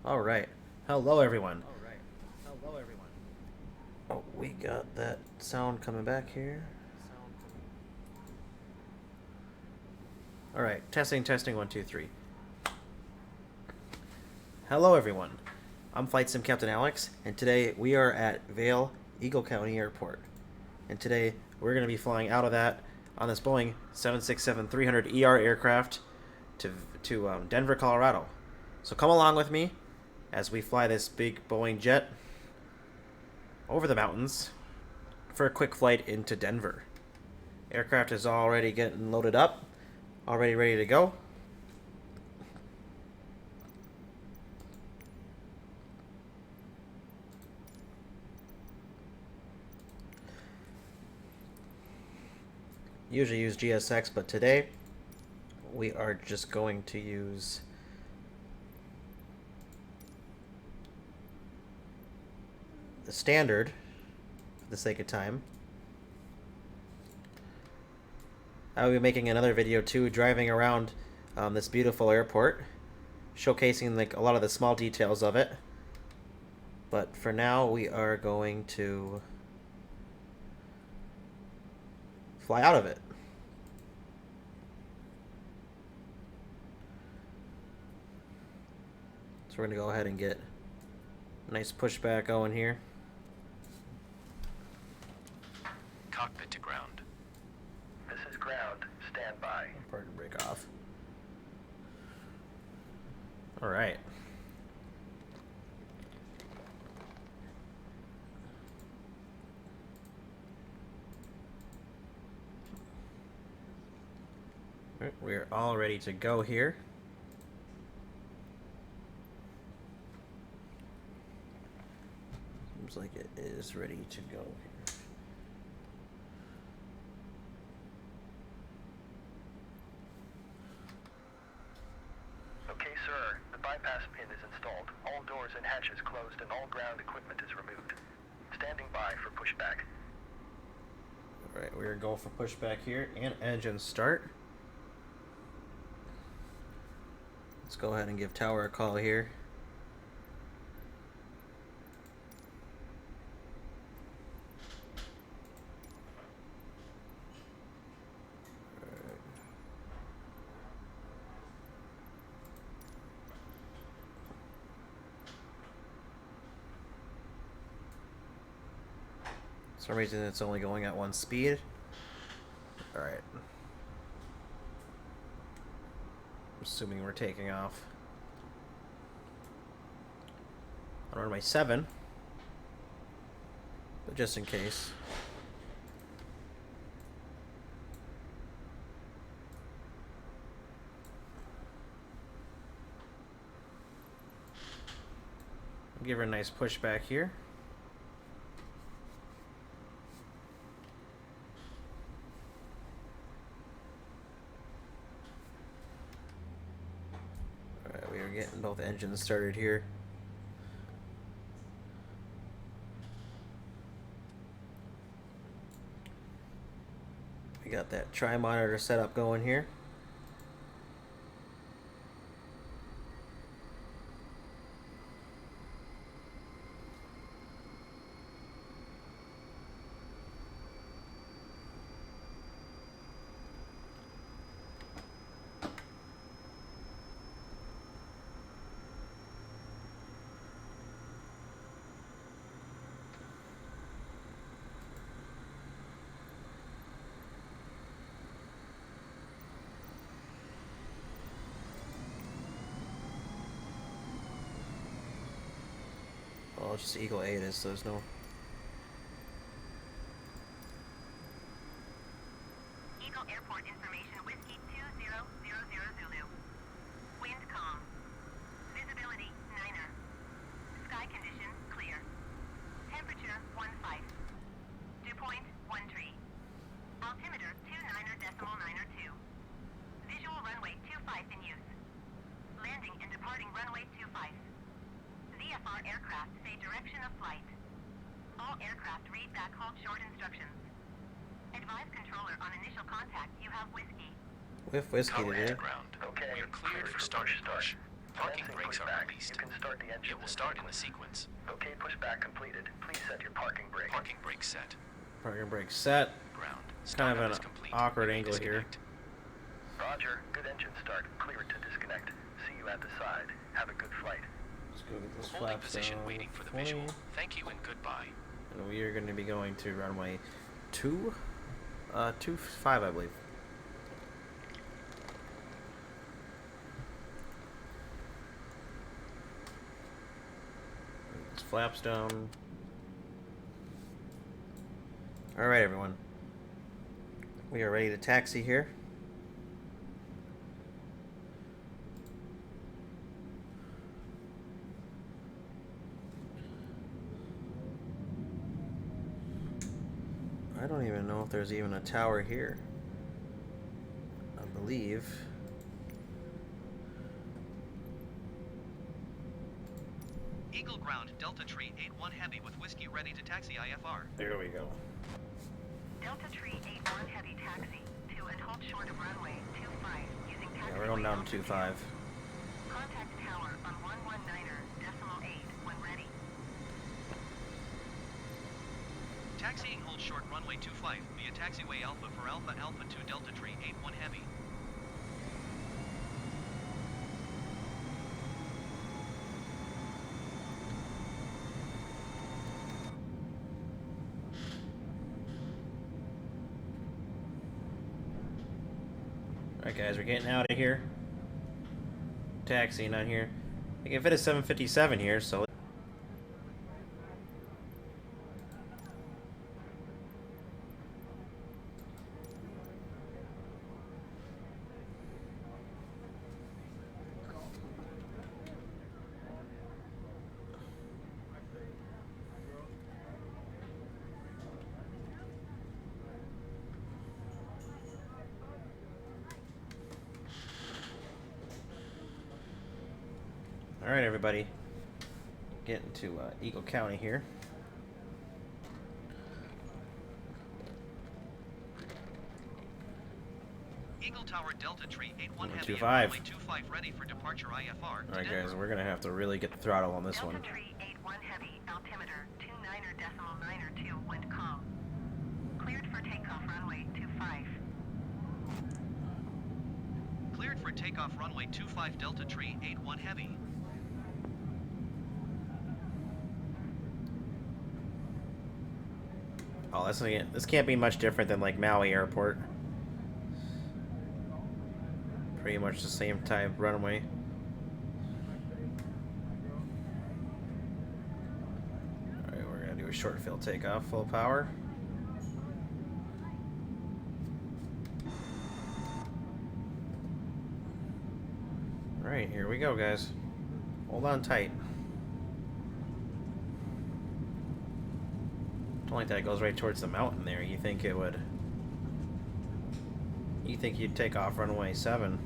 All right. Hello, everyone. Oh, we got that sound coming back here. All right. Testing, testing. One, two, three. Hello, everyone. I'm Flight Sim Captain Alex, and today we are at Vail, Eagle County Airport. And today we're going to be flying out of that on this Boeing 767-300ER aircraft to Denver, Colorado. So come along with me as we fly this big Boeing jet over the mountains for a quick flight into Denver. Aircraft is already getting loaded up, already ready to go. Usually use GSX, but today we are just going to use the standard for the sake of time. I will be making another video too, driving around this beautiful airport, showcasing like a lot of the small details of it. But for now, we are going to fly out of it. So we're going to go ahead and get a nice pushback going here. Cockpit to ground. This is ground. Stand by. Pardon, break off. All right. We're all ready to go here. Seems like it is ready to go here. Okay, sir. The bypass pin is installed. All doors and hatches closed and all ground equipment is removed. Standing by for pushback. All right, we're going for pushback here and engine start. Let's go ahead and give tower a call here. For some reason it's only going at one speed. Alright. Assuming we're taking off. On runway 7. But just in case. Give her a nice pushback here. Alright, we are getting both engines started here. We got that tri-monitor setup going here. Well, it's just Eagle 8 is, so there's no... Eagle Airport information, Whiskey 2000 Zulu. Wind calm. Visibility, Niner. Sky condition, clear. Temperature, 15. Dew point, 13. Altimeter, 29.92. Visual runway 25 in use. Landing and departing runway 25. VFR aircraft say direction of flight. All aircraft read back hold short instructions. Advise controller on initial contact you have Whiskey. We have Whiskey Power to to do. ground. Okay. We are cleared for start and push. Parking Sensing brakes are pushback. released. You can start the engine. It will start in the sequence. Okay, pushback completed. Please set your parking brake. Parking brake set. Parking brake set. Ground. It's kind of Startup an is complete. awkward You may angle here. disconnect. Roger. Good engine start. Cleared to disconnect. See you at the side. Have a good flight. Let's go get this Holding flaps position down. waiting for the 20. visual. Thank you and goodbye. And we are going to be going to runway 25, I believe. These flaps down. All right, everyone. We are ready to taxi here. I don't even know if there's even a tower here. I believe. Eagle Ground, Delta Tree 81 Heavy with Whiskey ready to taxi IFR. There we go. Delta Tree 81 Heavy taxi to and hold short of runway 25 using taxi. Yeah, we're going down to 25. Contact tower on 119.8 when ready. Taxiing hold short runway 25 via taxiway Alpha for Alpha Alpha 2 Delta Tree 81 Heavy. Alright guys, we're getting out of here. Taxiing on here. I can fit a 757 here, so... Alright everybody, getting to Eagle County here. Eagle Tower Delta Tree 81 Heavy 25. runway 25 ready for departure IFR. Alright guys, we're gonna have to really get the throttle on this one. Delta Tree 81 Heavy altimeter 29.902 wind calm. Cleared for takeoff runway 25. Cleared for takeoff runway 25 Delta Tree 81 Heavy. Oh, this can't be much different than like Maui Airport. Pretty much the same type runway. Alright, we're gonna do a short field takeoff, full power. Alright, here we go guys. Hold on tight. Don't like that it goes right towards the mountain there. You think it would... You think you'd take off runway 7.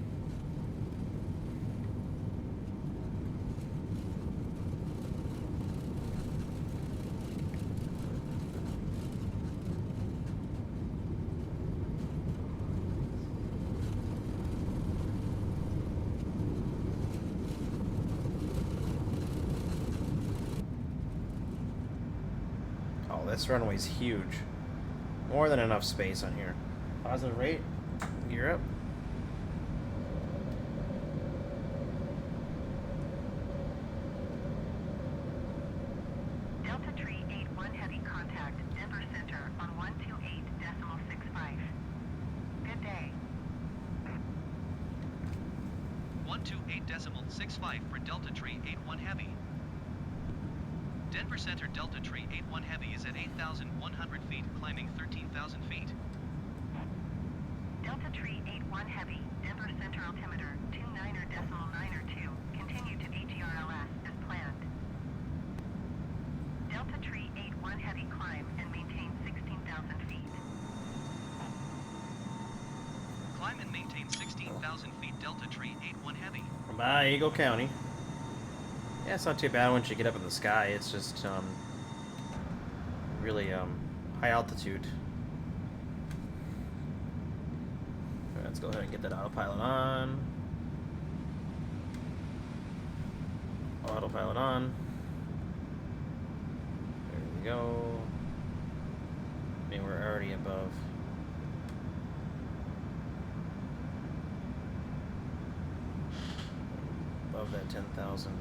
Oh, this runway's huge. More than enough space on here. Positive rate. Gear up. Delta Tree 81 Heavy contact Denver Center on 128.65. Good day. 128.65 for Delta Tree 81 Heavy. Denver Center Delta Tree 81 Heavy is at 8,100 feet, climbing 13,000 feet. Delta Tree 81 Heavy, Denver Center altimeter 29.902. Continue to ATRLS as planned. Delta Tree 81 Heavy climb and maintain 16,000 feet. Climb and maintain 16,000 feet Delta Tree 81 Heavy. Bye, Eagle County. Yeah, it's not too bad once you get up in the sky. It's just really high altitude. Let's go ahead and get that autopilot on. autopilot on. There we go. I mean, we're already above. Above that 10,000.